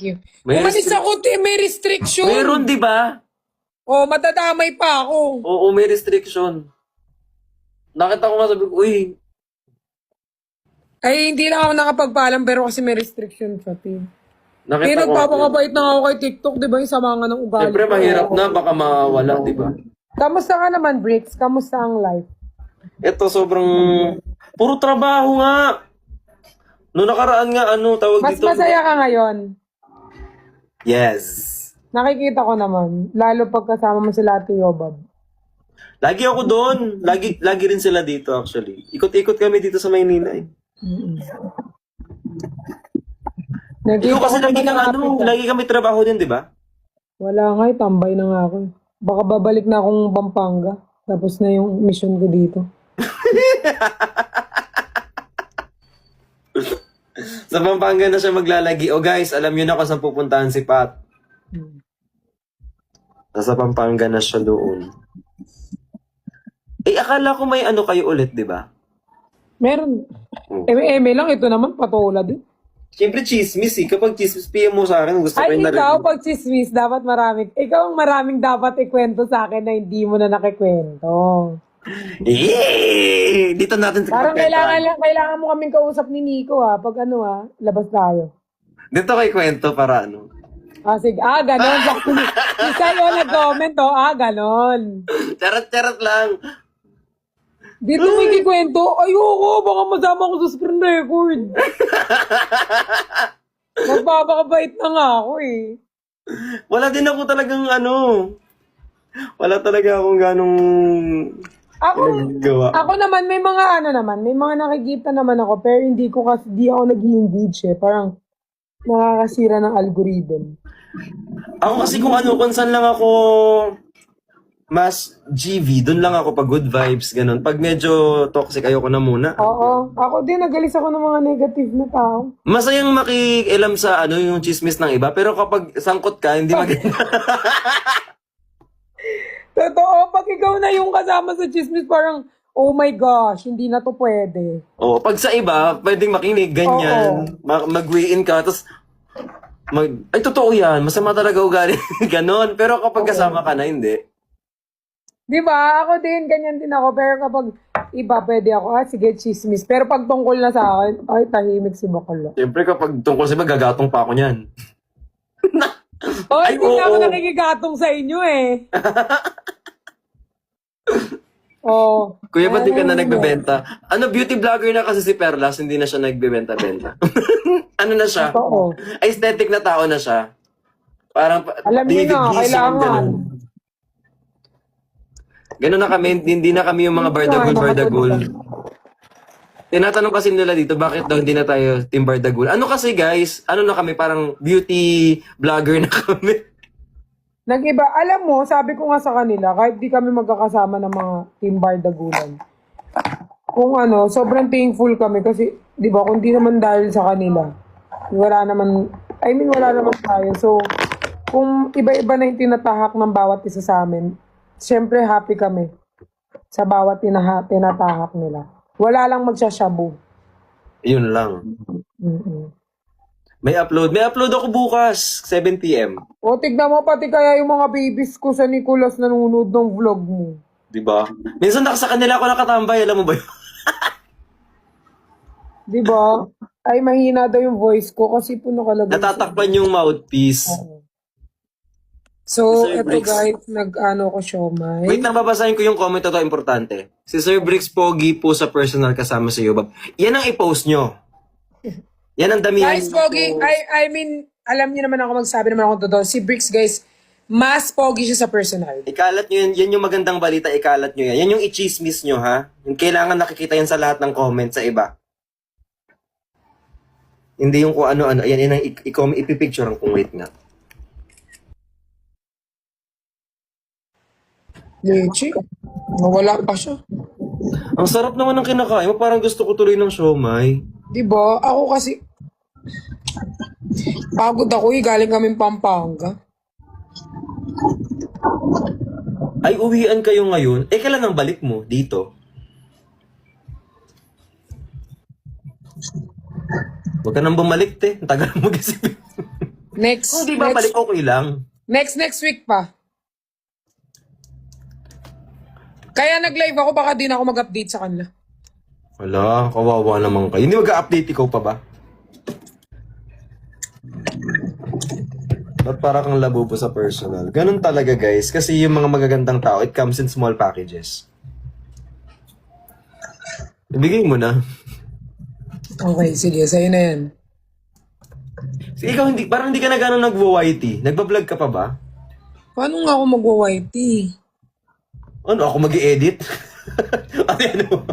you. May Umalis restrict- ako, may restriction. Meron, di ba? Oh, matadamay pa ako. Oo, may restriction. Nakita ko nga sabi ko, uy, Ay, hindi lang ako nakapagpaalam pero kasi may restriction sa team. Kaya nakita ko. nagpapakabait na ako kay TikTok, di ba? Yung sama nga ng ugali. Siyempre, mahirap na, baka mawala, di ba? Kamusta ka naman, Bricks? Kamusta ang life? Ito, sobrang, puro trabaho nga. Noong nakaraan nga, tawag Mas dito. masaya ka ngayon. Yes. Nakikita ko naman. Lalo pagkasama mo sila Ate Yobab. Lagi ako doon. Lagi rin sila dito, actually. Ikot-ikot kami dito sa Maynila, eh. Ikaw kasi lagi kang lagi kami trabaho din, di ba? Wala nga, tambay na nga ako. Baka babalik na akong Pampanga. Tapos na yung mission ko dito. Sa Pampanga na siya maglalagi. O guys, alam niyo na kung saan pupuntahan si Pat. Nasa Pampanga na siya doon. Eh, akala ko may kayo ulit, di ba? Meron. Eme lang, ito naman, patola din. Siyempre, chismis eh. Kapag chismis, PM mo sa akin, gusto ko Ay, yung ikaw, narinig. pag chismis, dapat maraming, ikaw ang maraming dapat ikwento sa akin na hindi mo na nakikwento. Eh! Dito natin Parang kailangan mo kaming kausap ni Nico pag labas tayo. Dito kay kwento para Sige, ganon. Isa yun nag-comment, ganon. Charot-charot lang. Dito may kikwento, ayoko, baka masama ko sa screen record. Magpapakabait na nga ako eh. Wala din ako talagang wala talaga akong ganong gawa. Ako naman, may mga may mga nakikita naman ako, pero hindi ako nag-engage eh. Parang nakakasira ng algorithm. Ako kasi kung saan lang ako mas GV, dun lang ako pag good vibes, ganun. Pag medyo toxic, ayoko na muna. Oo. Ako din, nagalis ako ng mga negative na tao. Masayang makikialam sa yung chismis ng iba, pero kapag sangkot ka, hindi maganda. Totoo, pag ikaw na yung kasama sa chismis, parang, oh my gosh, hindi na to pwede. Oo, pag sa iba, pwedeng makinig, ganyan. Mag-weigh-in ka, tapos ay, totoo yan, masama talaga ugali. Ganon. Pero kapag kasama ka na, hindi. Di ba? Ako din, ganyan din ako. Pero kapag iba, pwede ako, sige, chismis. Pero pag tungkol na sa akin, ay, tahimik si Bakala. Siyempre, kapag tungkol sa iba, gagatong pa ako niyan. Ay, Hindi na ako oo. nakikigatong sa inyo eh. Kuya, ba't di ka na nagbebenta? Beauty vlogger na kasi si Perlas, hindi na siya nagbebenta-benta. Na siya? Oo. Aesthetic na tao na siya. Parang, Alam niyo David na, Gleason, kailangan. ganun. Ganun na kami, hindi na kami yung mga bardagul. Tinatanong kasi nila dito, bakit daw hindi na tayo team bardagul? Kasi guys, na kami, parang beauty vlogger na kami. Nag-iba. Alam mo, sabi ko nga sa kanila, kahit di kami magkakasama ng mga team bardagulan, kung sobrang thankful kami kasi, di ba, kung di naman dahil sa kanila, wala naman tayo. So, kung iba-iba na yung tinatahak ng bawat isa sa amin, syempre happy kami sa bawat tinatahak nila. Wala lang magsashabu. Yun lang. Mm-mm. May upload ako bukas, 7 p.m. O, tignan mo, pati kaya yung mga babies ko sa Nicolas nanonood ng vlog mo. Diba? Minsan sa kanila ako nakatambay, alam mo ba yun? Di ba? Ay, mahina daw yung voice ko kasi po nakalagay. Natatakpan yung mouthpiece. So, Sir eto Briggs. guys, nag-ano ko siomay. Wait lang, babasahin ko yung comment na to, importante. Si Sir Briggs Pogi po sa personal kasama sa Yobab. Yan ang i-post nyo. Yan ang damihan. Guys, Pogi, I mean, alam niyo naman ako magsabi naman ako totoo. Si Bricks, guys, mas Pogi siya sa personal. Ikalat nyo yan yung magandang balita, ikalat nyo yan. Yan yung i-chismis nyo, ha? Yung kailangan nakikita yan sa lahat ng comment sa iba. Hindi yung kung ano-ano. Yan ang ipipicture kung wait nga. Leche, nawala pa siya. Ang sarap naman ng kinakain mo. Parang gusto ko tuloy ng siomay. Di ba? Ako kasi, pagod ako galing kami Pampanga. Ay, uwian kayo ngayon. Eh, kailan ang balik mo dito? Huwag ka nang bumalik, te. Ang tagal mo mag-isip. Next, Kung di babalik, okay lang. next week pa. Kaya nag-live ako, baka di na ako mag-update sa kanila. Wala, kawawa naman kayo. Hindi mag-update ikaw pa ba? Ba't para kang labubo sa personal? Ganun talaga guys, kasi yung mga magagandang tao, it comes in small packages. Ibigay mo na. Okay, sige, sa'yo na yan. Ikaw hindi, parang hindi ka na gano'n nagwo-YT. Nagbablog ka pa ba? Paano nga ako mag-YT? Ano, ako mag-i-edit? Ano?